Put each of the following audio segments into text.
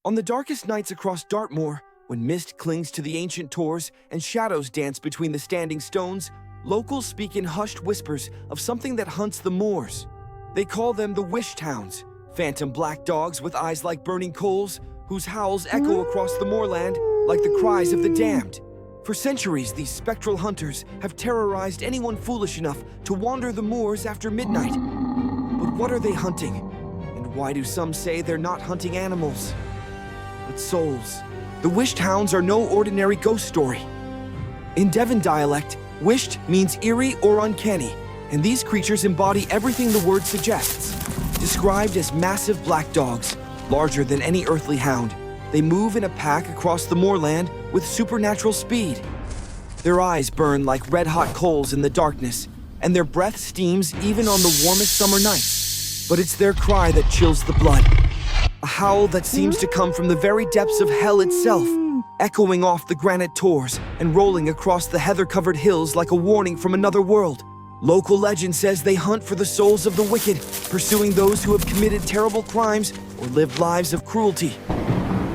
On the darkest nights across Dartmoor, when mist clings to the ancient tors and shadows dance between the standing stones, locals speak in hushed whispers of something that hunts the moors. They call them the Wisht Hounds, phantom black dogs with eyes like burning coals, whose howls echo across the moorland like the cries of the damned. For centuries, these spectral hunters have terrorized anyone foolish enough to wander the moors after midnight. But what are they hunting? And why do some say they're not hunting animals, but souls? The Wisht Hounds are no ordinary ghost story. In Devon dialect, wisht means eerie or uncanny, and these creatures embody everything the word suggests. Described as massive black dogs, larger than any earthly hound, they move in a pack across the moorland with supernatural speed. Their eyes burn like red-hot coals in the darkness, and their breath steams even on the warmest summer nights. But it's their cry that chills the blood. A howl that seems to come from the very depths of hell itself, echoing off the granite tors and rolling across the heather-covered hills like a warning from another world. Local legend says they hunt for the souls of the wicked, pursuing those who have committed terrible crimes or lived lives of cruelty.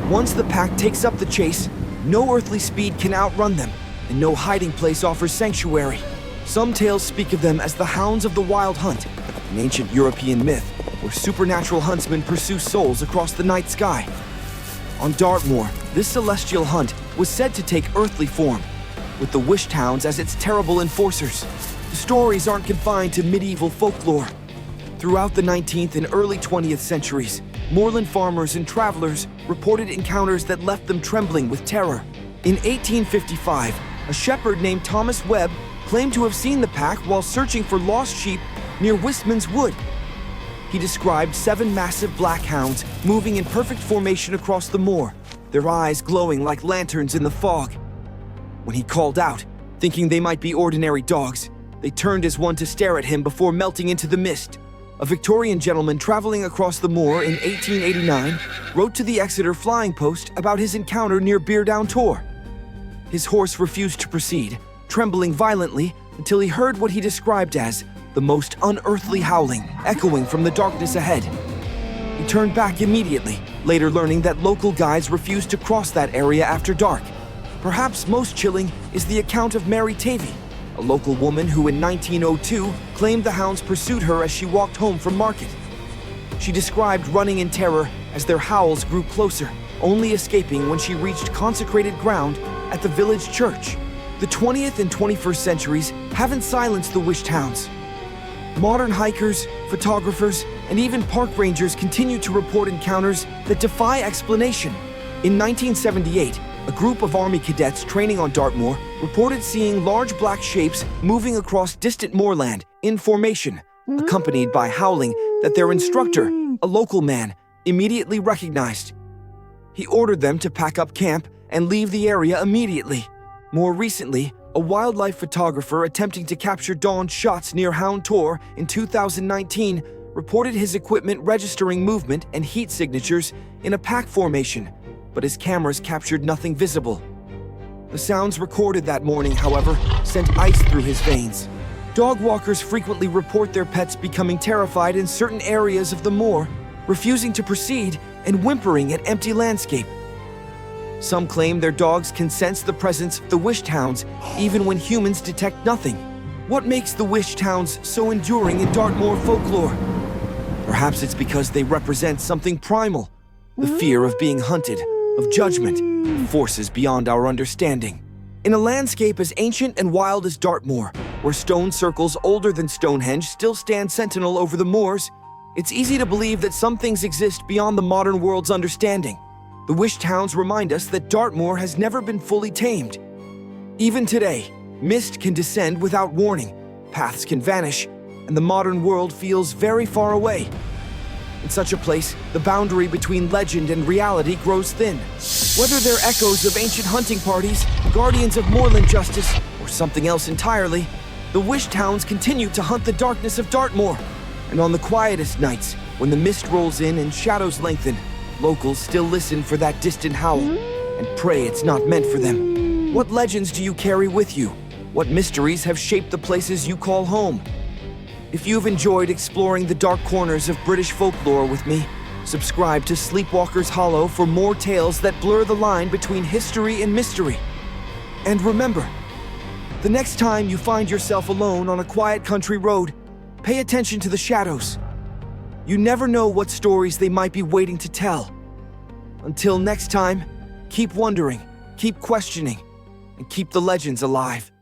Once the pack takes up the chase, no earthly speed can outrun them, and no hiding place offers sanctuary. Some tales speak of them as the hounds of the wild hunt, an ancient European myth where supernatural huntsmen pursue souls across the night sky. On Dartmoor, this celestial hunt was said to take earthly form, with the Wisht Hounds as its terrible enforcers. The stories aren't confined to medieval folklore. Throughout the 19th and early 20th centuries, moorland farmers and travelers reported encounters that left them trembling with terror. In 1855, a shepherd named Thomas Webb claimed to have seen the pack while searching for lost sheep near Wistman's Wood. He described 7 massive black hounds moving in perfect formation across the moor, their eyes glowing like lanterns in the fog. When he called out, thinking they might be ordinary dogs, they turned as one to stare at him before melting into the mist. A Victorian gentleman traveling across the moor in 1889 wrote to the Exeter Flying Post about his encounter near Beardown Tor. His horse refused to proceed, trembling violently until he heard what he described as the most unearthly howling echoing from the darkness ahead. He turned back immediately, later learning that local guides refused to cross that area after dark. Perhaps most chilling is the account of Mary Tavy, a local woman who in 1902 claimed the hounds pursued her as she walked home from market. She described running in terror as their howls grew closer, only escaping when she reached consecrated ground at the village church. The 20th and 21st centuries haven't silenced the Wisht Hounds. Modern hikers, photographers, and even park rangers continue to report encounters that defy explanation. In 1978, a group of Army cadets training on Dartmoor reported seeing large black shapes moving across distant moorland in formation, accompanied by howling that their instructor, a local man, immediately recognized. He ordered them to pack up camp and leave the area immediately. More recently, a wildlife photographer attempting to capture dawn shots near Hound Tor in 2019 reported his equipment registering movement and heat signatures in a pack formation, but his cameras captured nothing visible. The sounds recorded that morning, however, sent ice through his veins. Dog walkers frequently report their pets becoming terrified in certain areas of the moor, refusing to proceed and whimpering at empty landscape. Some claim their dogs can sense the presence of the Wisht Hounds even when humans detect nothing. What makes the Wisht Hounds so enduring in Dartmoor folklore? Perhaps it's because they represent something primal, the fear of being hunted, of judgment, and forces beyond our understanding. In a landscape as ancient and wild as Dartmoor, where stone circles older than Stonehenge still stand sentinel over the moors, it's easy to believe that some things exist beyond the modern world's understanding. The Wisht Hounds remind us that Dartmoor has never been fully tamed. Even today, mist can descend without warning, paths can vanish, and the modern world feels very far away. In such a place, the boundary between legend and reality grows thin. Whether they're echoes of ancient hunting parties, guardians of moorland justice, or something else entirely, the Wisht Hounds continue to hunt the darkness of Dartmoor. And on the quietest nights, when the mist rolls in and shadows lengthen, locals still listen for that distant howl and pray it's not meant for them. What legends do you carry with you? What mysteries have shaped the places you call home? If you've enjoyed exploring the dark corners of British folklore with me, Subscribe to Sleepwalkers Hollow for more tales that blur the line between history and mystery. And remember, the next time you find yourself alone on a quiet country road, pay attention to the shadows. You never know what stories they might be waiting to tell. Until next time, keep wondering, keep questioning, and keep the legends alive.